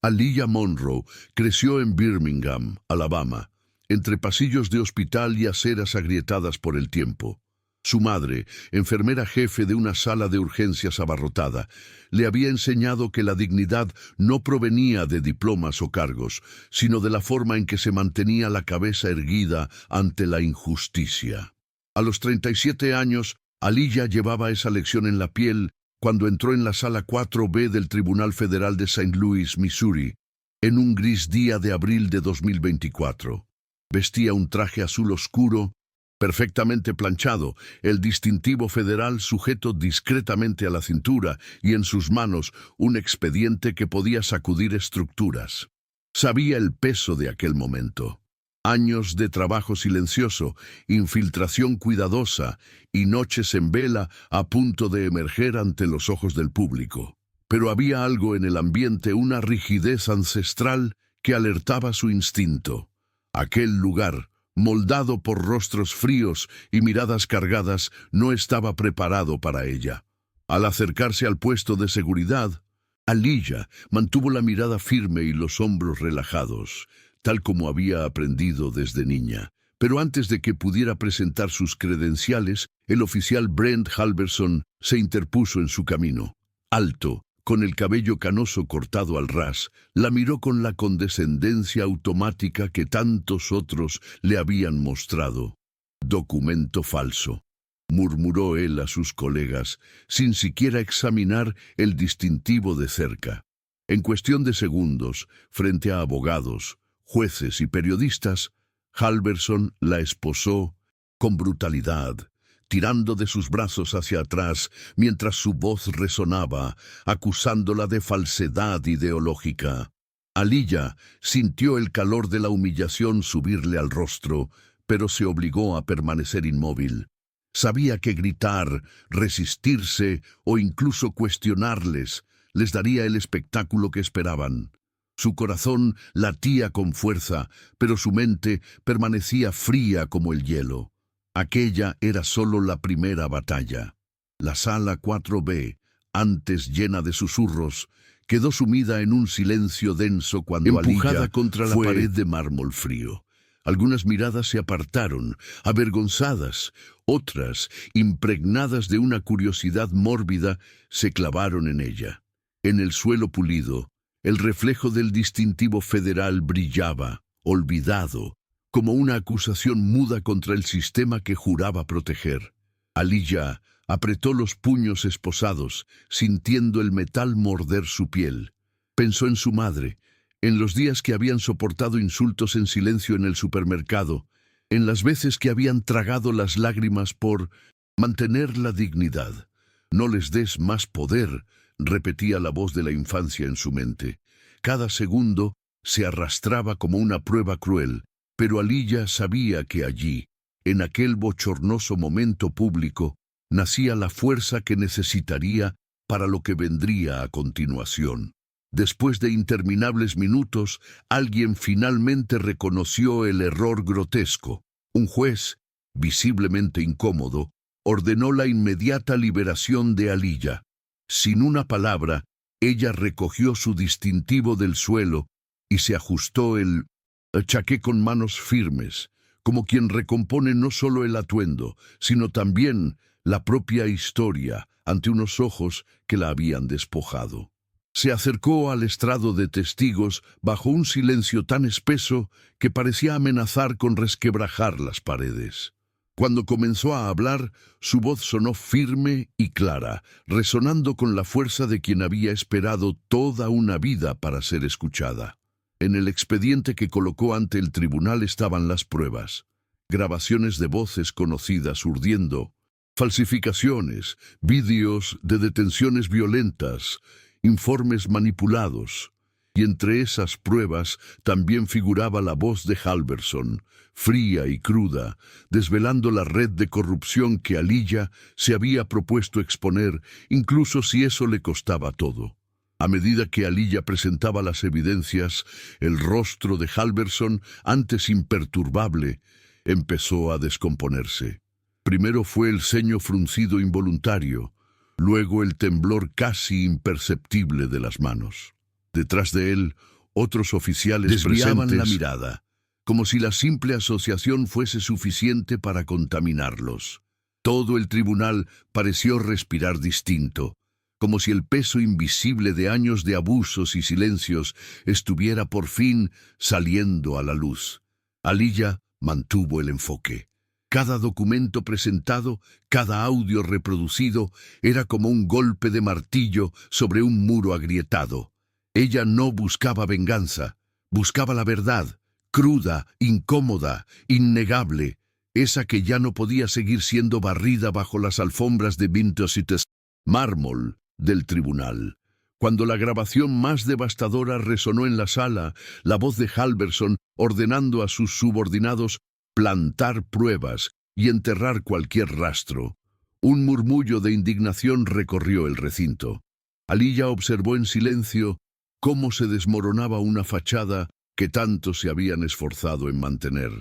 Aliyah Monroe creció en Birmingham, Alabama, entre pasillos de hospital y aceras agrietadas por el tiempo. Su madre, enfermera jefe de una sala de urgencias abarrotada, le había enseñado que la dignidad no provenía de diplomas o cargos, sino de la forma en que se mantenía la cabeza erguida ante la injusticia. A los 37 años, Aliyah llevaba esa lección en la piel cuando entró en la sala 4B del Tribunal Federal de St. Louis, Missouri, en un gris día de abril de 2024. Vestía un traje azul oscuro, perfectamente planchado, el distintivo federal sujeto discretamente a la cintura y en sus manos un expediente que podía sacudir estructuras. Sabía el peso de aquel momento. Años de trabajo silencioso, infiltración cuidadosa y noches en vela a punto de emerger ante los ojos del público. Pero había algo en el ambiente, una rigidez ancestral que alertaba su instinto. Aquel lugar, moldado por rostros fríos y miradas cargadas, no estaba preparado para ella. Al acercarse al puesto de seguridad, Aliyah mantuvo la mirada firme y los hombros relajados, tal como había aprendido desde niña. Pero antes de que pudiera presentar sus credenciales, el oficial Brent Halverson se interpuso en su camino. Alto, con el cabello canoso cortado al ras, la miró con la condescendencia automática que tantos otros le habían mostrado. «Documento falso», murmuró él a sus colegas, sin siquiera examinar el distintivo de cerca. En cuestión de segundos, frente a abogados, jueces y periodistas, Halverson la esposó con brutalidad, tirando de sus brazos hacia atrás mientras su voz resonaba, acusándola de falsedad ideológica. Aliyah sintió el calor de la humillación subirle al rostro, pero se obligó a permanecer inmóvil. Sabía que gritar, resistirse o incluso cuestionarles les daría el espectáculo que esperaban. Su corazón latía con fuerza, pero su mente permanecía fría como el hielo. Aquella era solo la primera batalla. La sala 4B, antes llena de susurros, quedó sumida en un silencio denso cuando empujada contra la pared de mármol frío. Algunas miradas se apartaron, avergonzadas, otras, impregnadas de una curiosidad mórbida, se clavaron en ella. En el suelo pulido, el reflejo del distintivo federal brillaba, olvidado, como una acusación muda contra el sistema que juraba proteger. Aliyah apretó los puños esposados, sintiendo el metal morder su piel. Pensó en su madre, en los días que habían soportado insultos en silencio en el supermercado, en las veces que habían tragado las lágrimas por mantener la dignidad. «No les des más poder», repetía la voz de la infancia en su mente. Cada segundo se arrastraba como una prueba cruel, pero Aliyah sabía que allí, en aquel bochornoso momento público, nacía la fuerza que necesitaría para lo que vendría a continuación. Después de interminables minutos, alguien finalmente reconoció el error grotesco. Un juez, visiblemente incómodo, ordenó la inmediata liberación de Aliyah. Sin una palabra, ella recogió su distintivo del suelo y se ajustó el chaqué con manos firmes, como quien recompone no solo el atuendo, sino también la propia historia ante unos ojos que la habían despojado. Se acercó al estrado de testigos bajo un silencio tan espeso que parecía amenazar con resquebrajar las paredes. Cuando comenzó a hablar, su voz sonó firme y clara, resonando con la fuerza de quien había esperado toda una vida para ser escuchada. En el expediente que colocó ante el tribunal estaban las pruebas, grabaciones de voces conocidas urdiendo, falsificaciones, vídeos de detenciones violentas, informes manipulados. Y entre esas pruebas también figuraba la voz de Halverson, fría y cruda, desvelando la red de corrupción que Aliyah se había propuesto exponer, incluso si eso le costaba todo. A medida que Aliyah presentaba las evidencias, el rostro de Halverson, antes imperturbable, empezó a descomponerse. Primero fue el ceño fruncido involuntario, luego el temblor casi imperceptible de las manos. Detrás de él, Otros oficiales desviaban la mirada, como si la simple asociación fuese suficiente para contaminarlos. Todo el tribunal pareció respirar distinto, como si el peso invisible de años de abusos y silencios estuviera por fin saliendo a la luz. Aliyah mantuvo el enfoque. Cada documento presentado, cada audio reproducido, era como un golpe de martillo sobre un muro agrietado. Ella no buscaba venganza, buscaba la verdad, cruda, incómoda, innegable, esa que ya no podía seguir siendo barrida bajo las alfombras de mármol del tribunal. Cuando la grabación más devastadora resonó en la sala, la voz de Halverson ordenando a sus subordinados plantar pruebas y enterrar cualquier rastro. Un murmullo de indignación recorrió el recinto. Aliyah observó en silencio cómo se desmoronaba una fachada que tanto se habían esforzado en mantener.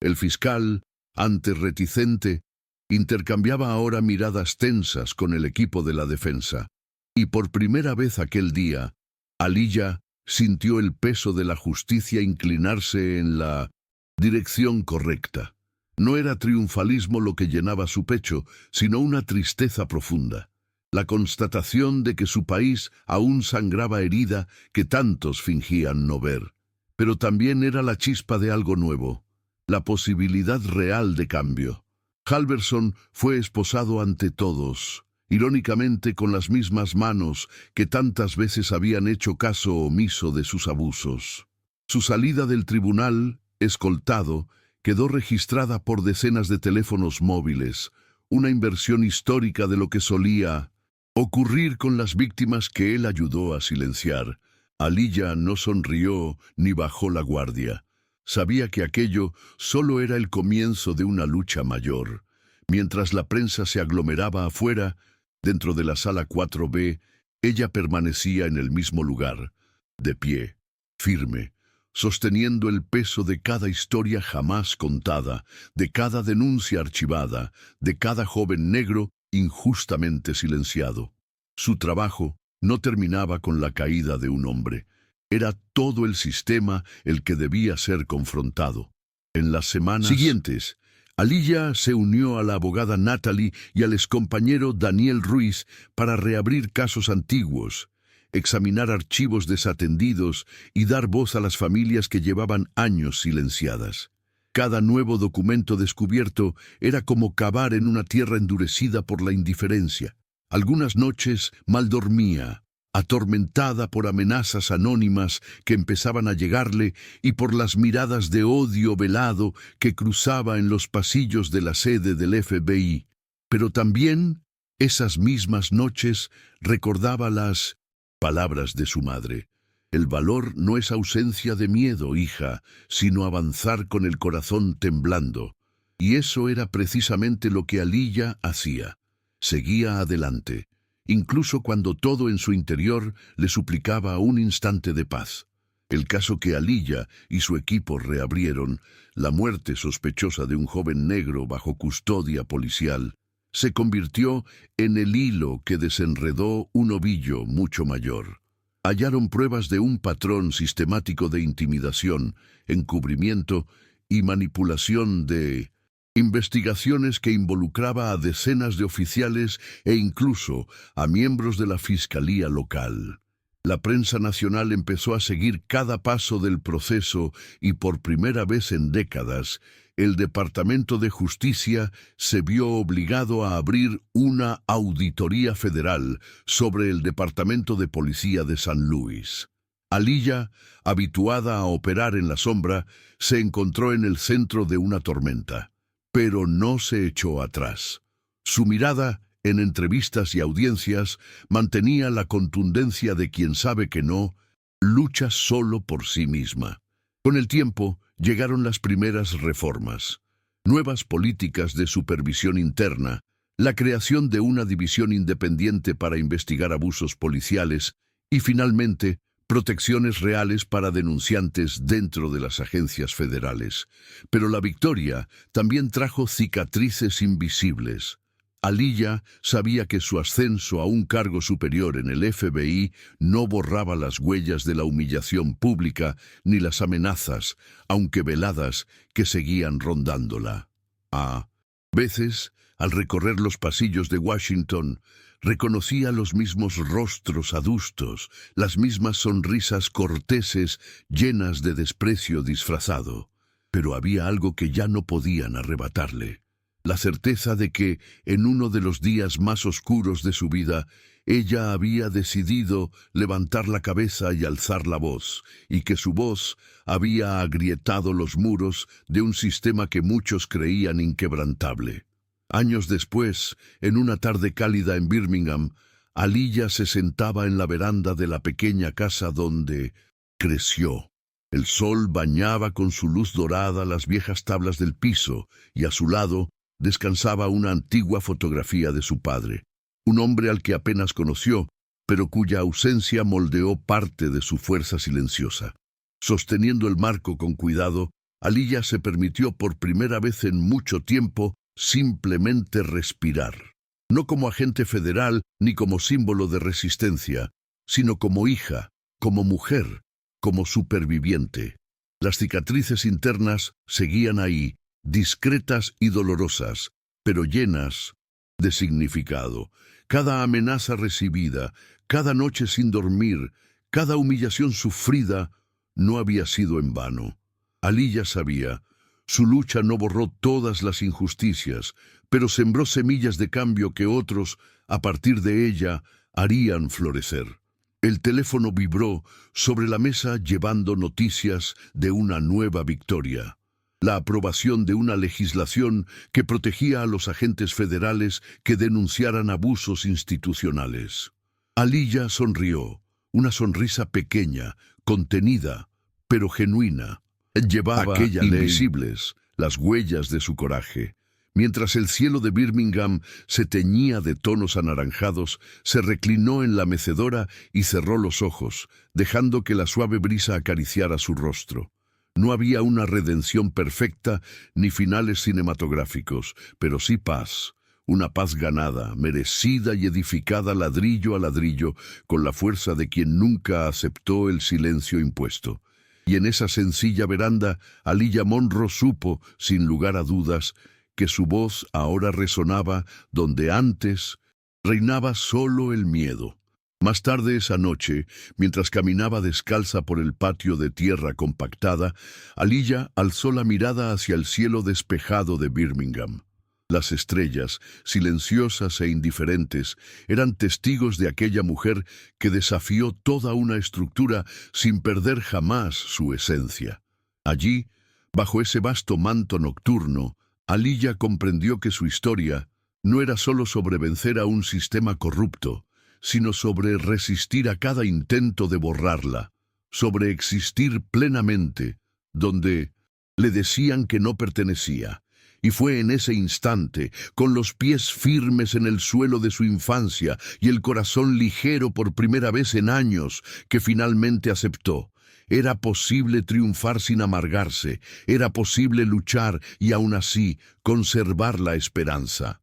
El fiscal, antes reticente, intercambiaba ahora miradas tensas con el equipo de la defensa. Y por primera vez aquel día, Aliyah sintió el peso de la justicia inclinarse en la dirección correcta. No era triunfalismo lo que llenaba su pecho, sino una tristeza profunda. La constatación de que su país aún sangraba herida que tantos fingían no ver. Pero también era la chispa de algo nuevo, la posibilidad real de cambio. Halverson fue esposado ante todos, irónicamente con las mismas manos que tantas veces habían hecho caso omiso de sus abusos. Su salida del tribunal, escoltado, quedó registrada por decenas de teléfonos móviles, una inversión histórica de lo que solía ocurrir con las víctimas que él ayudó a silenciar. Aliyah no sonrió ni bajó la guardia. Sabía que aquello solo era el comienzo de una lucha mayor. Mientras la prensa se aglomeraba afuera, dentro de la sala 4B, ella permanecía en el mismo lugar, de pie, firme, sosteniendo el peso de cada historia jamás contada, de cada denuncia archivada, de cada joven negro injustamente silenciado. Su trabajo no terminaba con la caída de un hombre. Era todo el sistema el que debía ser confrontado. En las semanas siguientes, Aliyah se unió a la abogada Natalie y al excompañero Daniel Ruiz para reabrir casos antiguos, examinar archivos desatendidos y dar voz a las familias que llevaban años silenciadas. Cada nuevo documento descubierto era como cavar en una tierra endurecida por la indiferencia. Algunas noches mal dormía, atormentada por amenazas anónimas que empezaban a llegarle y por las miradas de odio velado que cruzaba en los pasillos de la sede del FBI. Pero también, esas mismas noches, recordaba las palabras de su madre. El valor no es ausencia de miedo, hija, sino avanzar con el corazón temblando. Y eso era precisamente lo que Aliyah hacía. Seguía adelante, incluso cuando todo en su interior le suplicaba un instante de paz. El caso que Aliyah y su equipo reabrieron, la muerte sospechosa de un joven negro bajo custodia policial, se convirtió en el hilo que desenredó un ovillo mucho mayor. Hallaron pruebas de un patrón sistemático de intimidación, encubrimiento y manipulación de investigaciones que involucraba a decenas de oficiales e incluso a miembros de la fiscalía local. La prensa nacional empezó a seguir cada paso del proceso y por primera vez en décadas, el Departamento de Justicia se vio obligado a abrir una auditoría federal sobre el Departamento de Policía de San Luis. Aliyah, habituada a operar en la sombra, se encontró en el centro de una tormenta, pero no se echó atrás. Su mirada, en entrevistas y audiencias, mantenía la contundencia de quien sabe que no lucha solo por sí misma. Con el tiempo, llegaron las primeras reformas, nuevas políticas de supervisión interna, la creación de una división independiente para investigar abusos policiales y, finalmente, protecciones reales para denunciantes dentro de las agencias federales. Pero la victoria también trajo cicatrices invisibles. Aliyah sabía que su ascenso a un cargo superior en el FBI no borraba las huellas de la humillación pública ni las amenazas, aunque veladas, que seguían rondándola. A veces, al recorrer los pasillos de Washington, reconocía los mismos rostros adustos, las mismas sonrisas corteses llenas de desprecio disfrazado. Pero había algo que ya no podían arrebatarle: la certeza de que, en uno de los días más oscuros de su vida, ella había decidido levantar la cabeza y alzar la voz, y que su voz había agrietado los muros de un sistema que muchos creían inquebrantable. Años después, en una tarde cálida en Birmingham, Aliyah se sentaba en la veranda de la pequeña casa donde creció. El sol bañaba con su luz dorada las viejas tablas del piso, y a su lado descansaba una antigua fotografía de su padre, un hombre al que apenas conoció, pero cuya ausencia moldeó parte de su fuerza silenciosa. Sosteniendo el marco con cuidado, Aliyah se permitió por primera vez en mucho tiempo simplemente respirar. No como agente federal ni como símbolo de resistencia, sino como hija, como mujer, como superviviente. Las cicatrices internas seguían ahí, discretas y dolorosas, pero llenas de significado. Cada amenaza recibida, cada noche sin dormir, cada humillación sufrida, no había sido en vano. Aliyah sabía: su lucha no borró todas las injusticias, pero sembró semillas de cambio que otros, a partir de ella, harían florecer. El teléfono vibró sobre la mesa llevando noticias de una nueva victoria: la aprobación de una legislación que protegía a los agentes federales que denunciaran abusos institucionales. Aliyah sonrió, una sonrisa pequeña, contenida, pero genuina. Llevaba aquella ley invisibles, las huellas de su coraje. Mientras el cielo de Birmingham se teñía de tonos anaranjados, se reclinó en la mecedora y cerró los ojos, dejando que la suave brisa acariciara su rostro. No había una redención perfecta ni finales cinematográficos, pero sí paz, una paz ganada, merecida y edificada ladrillo a ladrillo, con la fuerza de quien nunca aceptó el silencio impuesto. Y en esa sencilla veranda, Aliyah Monroe supo, sin lugar a dudas, que su voz ahora resonaba donde antes reinaba solo el miedo. Más tarde esa noche, mientras caminaba descalza por el patio de tierra compactada, Aliyah alzó la mirada hacia el cielo despejado de Birmingham. Las estrellas, silenciosas e indiferentes, eran testigos de aquella mujer que desafió toda una estructura sin perder jamás su esencia. Allí, bajo ese vasto manto nocturno, Aliyah comprendió que su historia no era solo sobre vencer a un sistema corrupto, sino sobre resistir a cada intento de borrarla, sobre existir plenamente, donde le decían que no pertenecía. Y fue en ese instante, con los pies firmes en el suelo de su infancia y el corazón ligero por primera vez en años, que finalmente aceptó. Era posible triunfar sin amargarse, era posible luchar y aún así conservar la esperanza.